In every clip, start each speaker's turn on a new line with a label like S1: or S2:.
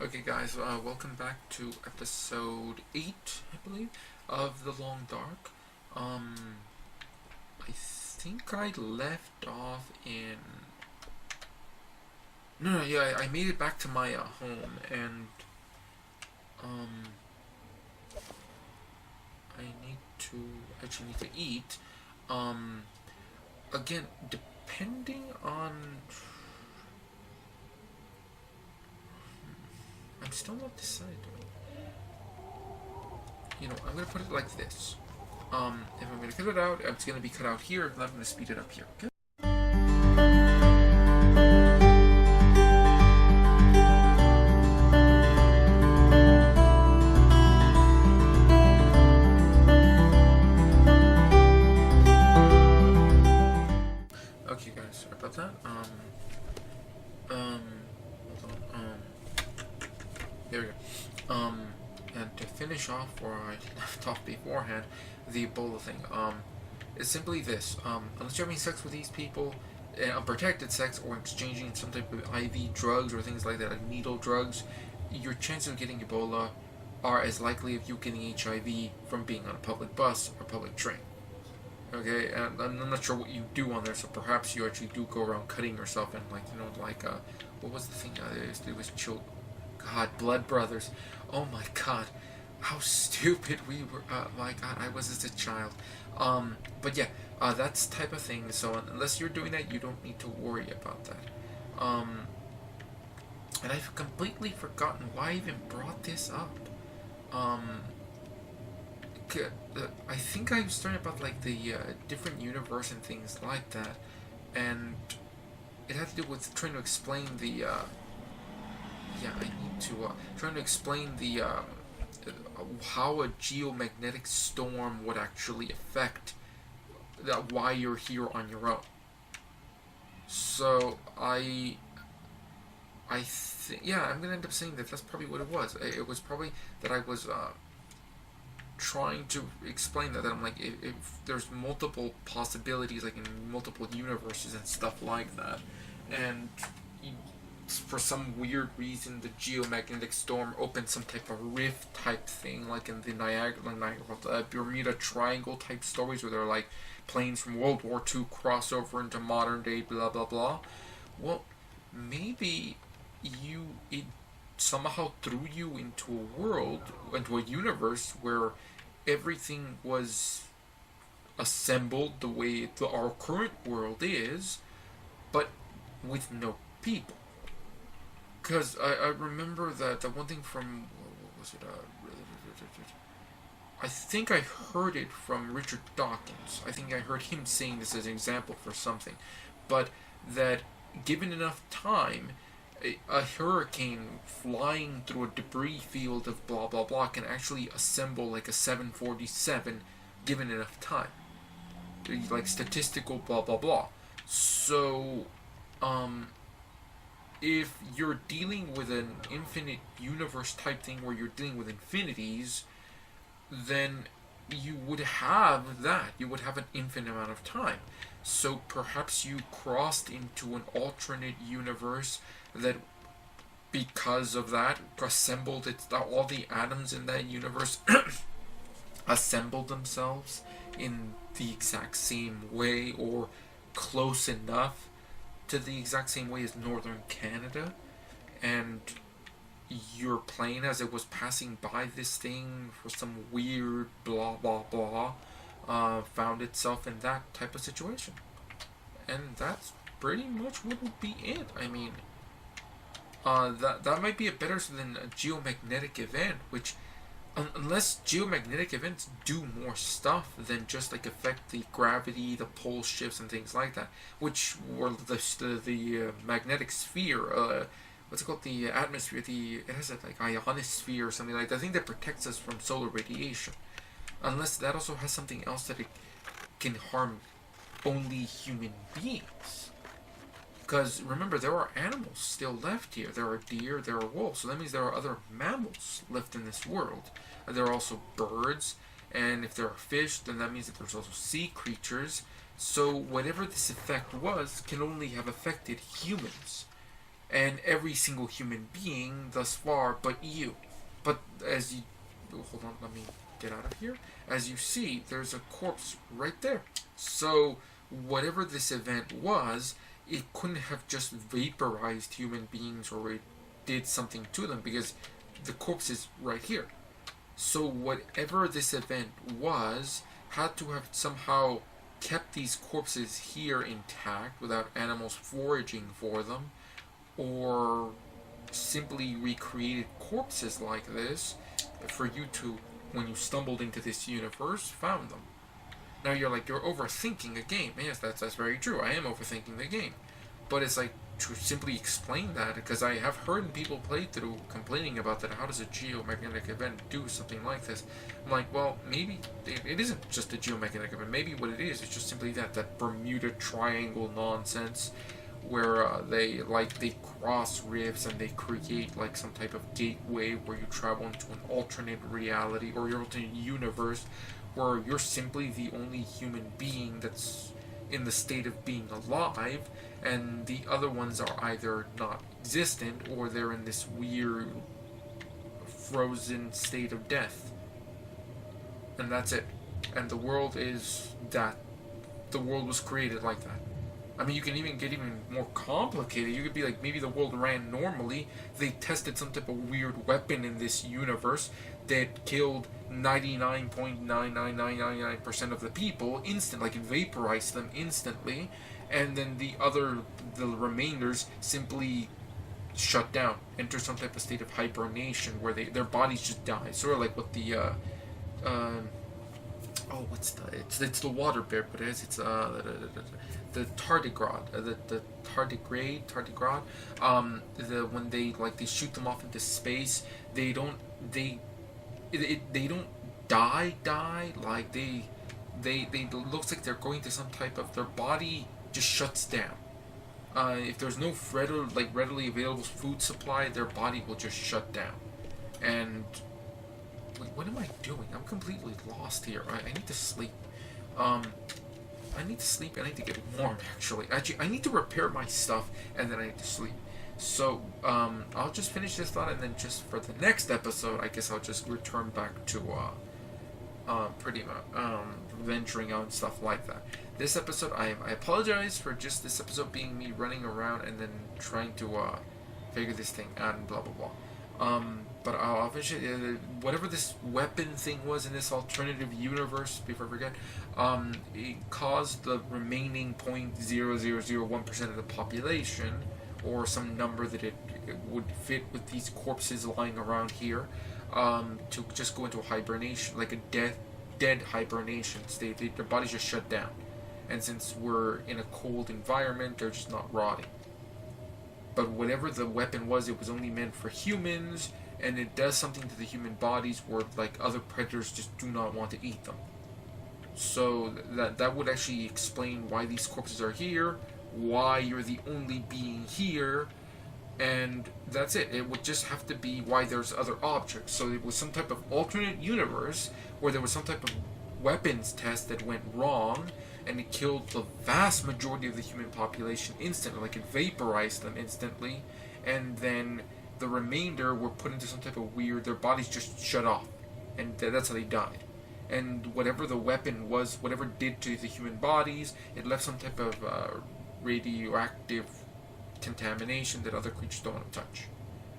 S1: Okay, guys, welcome back to episode 8, I believe, of The Long Dark. I think I left off in. No, yeah, I made it back to my home, and um, I actually need to eat. Um, Again, depending on. I'm still not decided. I'm gonna put it like this. If I'm gonna cut it out, it's gonna be cut out here, and I'm gonna speed it up here. Okay. Okay, guys, sorry about that. Hold on. There we go. And to finish off where I left off beforehand, the Ebola thing. It's simply this. Unless you're having sex with these people, unprotected sex, or exchanging some type of IV drugs or things like that, like needle drugs, your chances of getting Ebola are as likely of you getting HIV from being on a public bus or public train. Okay, and I'm not sure what you do on there, so perhaps you actually do go around cutting yourself and what was the thing I used to do was chill. God, blood brothers. Oh my God, how stupid we were. My God, I was as a child. But yeah, that's the type of thing. So unless you're doing that, you don't need to worry about that. And I've completely forgotten why I even brought this up. I think I was talking about like the different universe and things like that, and it had to do with trying to explain the. I need to trying to explain the how a geomagnetic storm would actually affect that why you're here on your own. So I'm gonna end up saying that that's probably what it was. It was probably that I was trying to explain that I'm like if there's multiple possibilities like in multiple universes and stuff like that, and for some weird reason the geomagnetic storm opened some type of rift type thing, like in the Bermuda Triangle type stories where they're like planes from World War II cross over into modern day blah blah blah. Well, maybe it somehow threw you into a universe where everything was assembled the way our current world is, but with no people. Because I remember that the one thing from, what was it, I think I heard it from Richard Dawkins. I think I heard him saying this as an example for something. But that given enough time, a hurricane flying through a debris field of blah blah blah can actually assemble like a 747 given enough time. Like statistical blah blah blah. So, if you're dealing with an infinite universe type thing where you're dealing with infinities, then you would have that. You would have an infinite amount of time. So perhaps you crossed into an alternate universe that, because of that, assembled all the atoms in that universe assembled themselves in the exact same way or close enough to the exact same way as northern Canada, and your plane, as it was passing by this thing for some weird blah blah blah, found itself in that type of situation. And that's pretty much what would be it. I mean, that might be a better than a geomagnetic event, which unless geomagnetic events do more stuff than just like affect the gravity, the pole shifts, and things like that, which were the magnetic sphere. What's it called? The atmosphere. It has a like ionosphere or something like that. I think that protects us from solar radiation. Unless that also has something else that it can harm only human beings. Because remember, there are animals still left here. There are deer, there are wolves. So that means there are other mammals left in this world. There are also birds. And if there are fish, then that means that there's also sea creatures. So whatever this effect was can only have affected humans. and every single human being thus far but you. But as you... Hold on, let me get out of here. As you see, there's a corpse right there. So, whatever this event was, it couldn't have just vaporized human beings or it did something to them because the corpse is right here. So, whatever this event was, had to have somehow kept these corpses here intact without animals foraging for them, or simply recreated corpses like this for you to, when you stumbled into this universe, found them. Now you're like, you're overthinking a game. Yes, that's very true. I am overthinking the game. But it's like, to simply explain that, because I have heard people play through complaining about that. How does a geomagnetic event do something like this? I'm like, well, maybe it isn't just a geomagnetic event. Maybe what it is just simply that Bermuda Triangle nonsense, where they cross rifts and they create like some type of gateway where you travel into an alternate reality or your alternate universe, where you're simply the only human being that's in the state of being alive, and the other ones are either not existent or they're in this weird frozen state of death. And that's it. And the world is that. The world was created like that. I mean, you can even get even more complicated. You could be like, maybe the world ran normally. They tested some type of weird weapon in this universe that killed 99.99999% of the people instant, like it vaporized them instantly, and then the remainders simply shut down, enter some type of state of hibernation where their bodies just die. Sort of like what the it's the water bear, but it's the tardigrade, the tardigrade. When they shoot them off into space, they don't die. Like they looks like they're going to some type of, their body just shuts down. If there's no readily available food supply, their body will just shut down. And wait, what am I doing? I'm completely lost here. I need to sleep. I need to sleep. I need to get warm. Actually, I need to repair my stuff, and then I need to sleep. So, I'll just finish this thought, and then just for the next episode, I guess I'll just return back to pretty much venturing out and stuff like that. This episode, I apologize for just this episode being me running around and then trying to figure this thing out and blah blah blah. But I'll eventually, whatever this weapon thing was in this alternative universe, before I forget, it caused the remaining 0.0001% of the population, or some number that it would fit with these corpses lying around here, to just go into a hibernation, like a dead hibernation state. Their bodies just shut down. And since we're in a cold environment, they're just not rotting. But whatever the weapon was, it was only meant for humans, and it does something to the human bodies where like other predators just do not want to eat them. So that would actually explain why these corpses are here, why you're the only being here, and that's it. It would just have to be why there's other objects. So it was some type of alternate universe where there was some type of weapons test that went wrong, and it killed the vast majority of the human population instantly, like it vaporized them instantly, and then the remainder were put into some type of weird, their bodies just shut off, and that's how they died. And whatever the weapon was, whatever it did to the human bodies, it left some type of radioactive contamination that other creatures don't want to touch.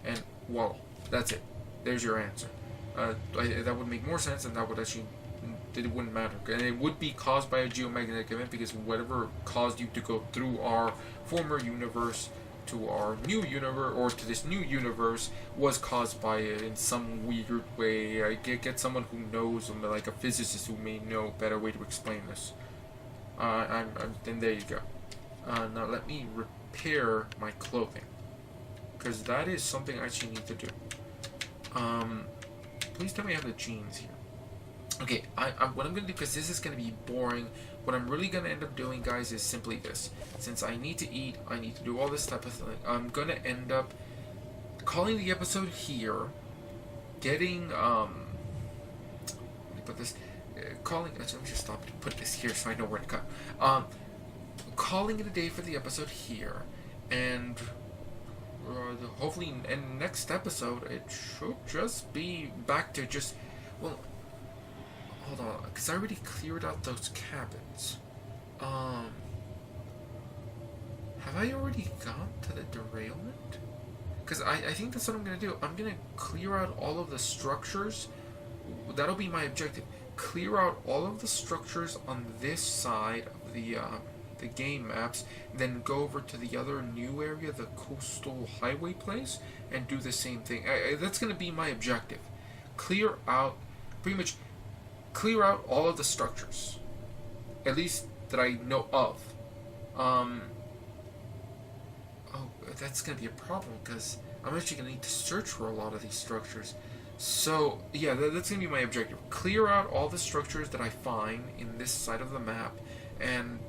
S1: And voila, that's it. There's your answer. That would make more sense, and that would actually, it wouldn't matter. And it would be caused by a geomagnetic event, because whatever caused you to go through our former universe to our new universe, or to this new universe, was caused by it in some weird way. I get someone who knows, like a physicist who may know a better way to explain this. Then there you go. Now let me repair my clothing, because that is something I actually need to do. Please tell me I have the jeans here. Okay, what I'm going to do, because this is going to be boring, what I'm really going to end up doing, guys, is simply this. Since I need to eat, I need to do all this type of thing, I'm going to end up calling the episode here, getting, let me put this, let me just stop and put this here so I know where to cut. Calling it a day for the episode here, and hopefully in next episode it should just be back to just, well, hold on, because I already cleared out those cabins. Have I already gone to the derailment? Because I think that's what I'm going to do. I'm going to clear out all of the structures. That'll be my objective. Clear out all of the structures on this side of the game maps, then go over to the other new area, the coastal highway place, and do the same thing. That's going to be my objective. Clear out, pretty much, clear out all of the structures. At least that I know of. That's going to be a problem because I'm actually going to need to search for a lot of these structures. So, yeah, that's going to be my objective. Clear out all the structures that I find in this side of the map, and...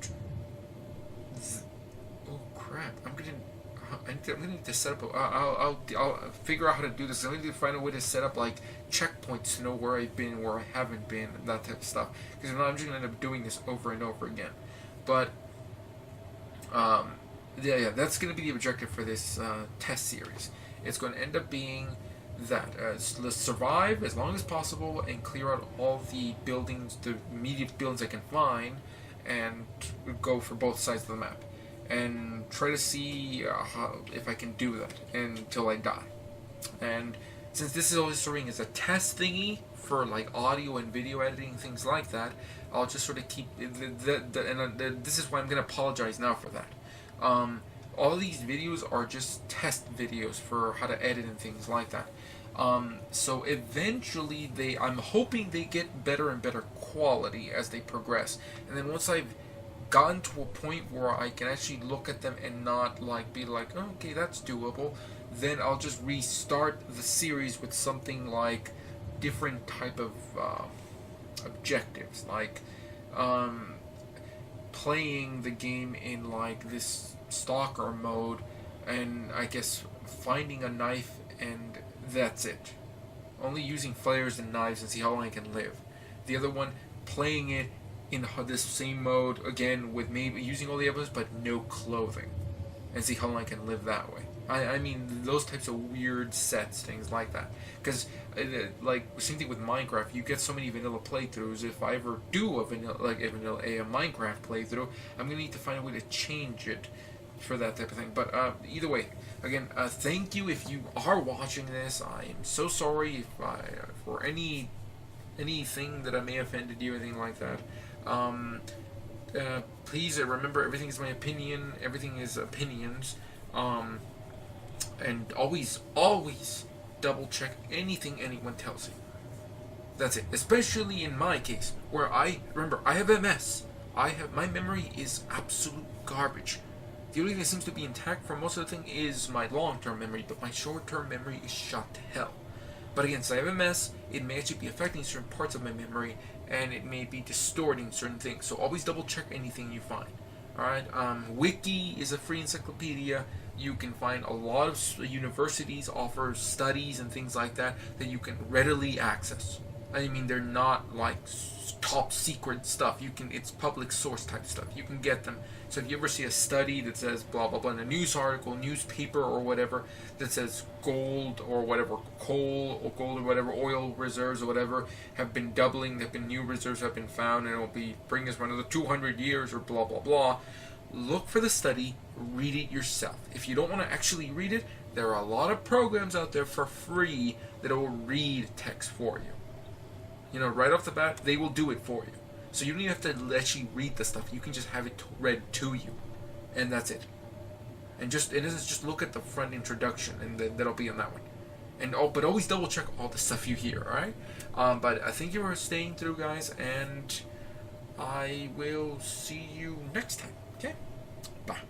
S1: oh, crap. I'm going to need to set up... I'll figure out how to do this. I need to find a way to set up, like, checkpoints to know where I've been, where I haven't been, and that type of stuff. Because if not, I'm just going to end up doing this over and over again. But... yeah, that's going to be the objective for this test series. It's going to end up being that. Let's survive as long as possible and clear out all the buildings, the immediate buildings I can find, and go for both sides of the map. And try to see if I can do that until I die. And since this is always serving as a test thingy for like audio and video editing, things like that, I'll just sort of keep... this is why I'm going to apologize now for that. All these videos are just test videos for how to edit and things like that. So eventually I'm hoping they get better and better quality as they progress. And then once I've gotten to a point where I can actually look at them and not like be like, oh, okay, that's doable, then I'll just restart the series with something like different type of objectives, like playing the game in like this stalker mode, and I guess finding a knife, and that's it. Only using flares and knives and see how long I can live. The other one, playing it in this same mode again with maybe using all the evidence but no clothing, and see how long I can live that way. I mean, those types of weird sets, things like that. Because, like, same thing with Minecraft, you get so many vanilla playthroughs. If I ever do a Minecraft playthrough, I'm going to need to find a way to change it for that type of thing. But either way, again, thank you if you are watching this. I am so sorry if for anything that I may have offended you, anything like that. Please remember, everything is my opinion. Everything is opinions. And always double check anything anyone tells you. That's it. Especially in my case, where I have MS. My memory is absolute garbage. The only thing that seems to be intact for most of the thing is my long-term memory, but my short-term memory is shot to hell. But again, since I have MS, it may actually be affecting certain parts of my memory, and it may be distorting certain things. So always double check anything you find. Alright, Wiki is a free encyclopedia. You can find a lot of universities offer studies and things like that you can readily access. I mean, they're not like top secret stuff. It's public source type stuff. You can get them. So if you ever see a study that says blah blah blah in a news article, newspaper or whatever, that says gold or whatever, coal or gold or whatever, oil reserves or whatever have been doubling, new reserves have been found, and it will be bring us for another 200 years or blah blah blah. Look for the study, read it yourself. If you don't want to actually read it, there are a lot of programs out there for free that will read text for you. You know, right off the bat, they will do it for you. So you don't even have to actually read the stuff. You can just have it read to you. And that's it. And just look at the front introduction, and then that'll be on that one. And but always double check all the stuff you hear, alright? But I thank you for staying through, guys, and I will see you next time. Okay? Bye.